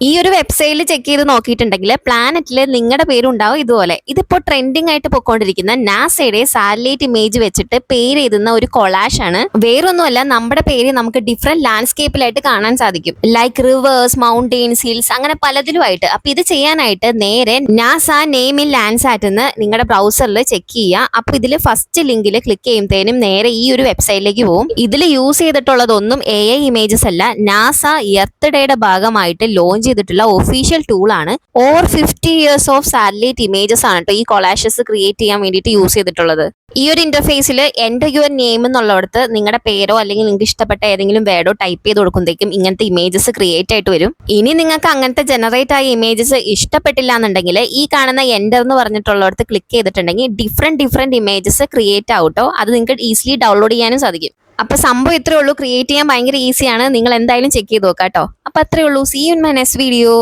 ഈ ഒരു വെബ്സൈറ്റിൽ ചെക്ക് ചെയ്ത് നോക്കിയിട്ടുണ്ടെങ്കിൽ പ്ലാനറ്റിൽ നിങ്ങളുടെ പേരുണ്ടാവും ഇതുപോലെ. ഇതിപ്പോൾ ട്രെൻഡിങ് ആയിട്ട് പൊക്കോണ്ടിരിക്കുന്ന നാസയുടെ സാറ്റലൈറ്റ് ഇമേജ് വെച്ചിട്ട് പേര് എഴുതുന്ന ഒരു കൊളാഷ് ആണ്. വേറൊന്നുമല്ല, നമ്മുടെ പേര് നമുക്ക് ഡിഫറെന്റ് ലാൻഡ്സ്കേപ്പിലായിട്ട് കാണാൻ സാധിക്കും. ലൈക്ക് റിവേഴ്സ്, മൗണ്ടെയിൻസ്, ഹിൽസ്, അങ്ങനെ പലതിലുമായിട്ട്. അപ്പൊ ഇത് ചെയ്യാനായിട്ട് നേരെ നാസ നെയിം ഇൻ ലാൻഡ്സാറ്റ് എന്ന് നിങ്ങളുടെ ബ്രൗസറിൽ ചെക്ക് ചെയ്യുക. അപ്പൊ ഇതിൽ ഫസ്റ്റ് ലിങ്കിൽ ക്ലിക്ക് ചെയ്യുമ്പോഴത്തേനും നേരെ ഈ ഒരു വെബ്സൈറ്റിലേക്ക് പോകും. ഇതിൽ യൂസ് ചെയ്തിട്ടുള്ളതൊന്നും AI ഇമേജസ് അല്ല, നാസ എർത്ത് ഡേയുടെ ഭാഗമായിട്ട് ലോഞ്ച് ചെയ്തിട്ടുള്ള ഒഫീഷ്യൽ ടൂൾ ആണ്. Over 50 years of satellite images ആണ് കേട്ടോ ഈ കൊളാഷസ് ക്രിയേറ്റ് ചെയ്യാൻ വേണ്ടിയിട്ട് യൂസ് ചെയ്തിട്ടുള്ളത്. ഈ ഒരു ഇന്റർഫേസിൽ എൻ്റർ യുവർ നെയിം എന്നുള്ളിടത്ത് നിങ്ങളുടെ പേരോ അല്ലെങ്കിൽ നിങ്ങൾക്ക് ഇഷ്ടപ്പെട്ട ഏതെങ്കിലും വേർഡോ ടൈപ്പ് ചെയ്ത് കൊടുക്കുമ്പോഴേക്കും ഇങ്ങനത്തെ ഇമേജസ് ക്രിയേറ്റ് ആയിട്ട് വരും. ഇനി നിങ്ങൾക്ക് അങ്ങനത്തെ ജനറേറ്റ് ആയ ഇമേജസ് ഇഷ്ടപ്പെട്ടില്ല എന്നുണ്ടെങ്കിൽ ഈ കാണുന്ന എൻ്റർ എന്ന് പറഞ്ഞിട്ടുള്ളിടത്ത് ക്ലിക്ക് ചെയ്തിട്ടുണ്ടെങ്കിൽ ഡിഫറെന്റ് ഇമേജസ് ക്രിയേറ്റ് ആവട്ടോ. അത് നിങ്ങൾക്ക് ഈസിലി ഡൗൺലോഡ് ചെയ്യാനും സാധിക്കും. അപ്പൊ സംഭവം ഇത്രേ ഉള്ളൂ. ക്രിയേറ്റ് ചെയ്യാൻ ഭയങ്കര ഈസിയാണ്. നിങ്ങൾ എന്തായാലും ചെക്ക് ചെയ്ത് നോക്കാം കേട്ടോ. അപ്പൊ അത്രേ ഉള്ളൂ. See you in my next video.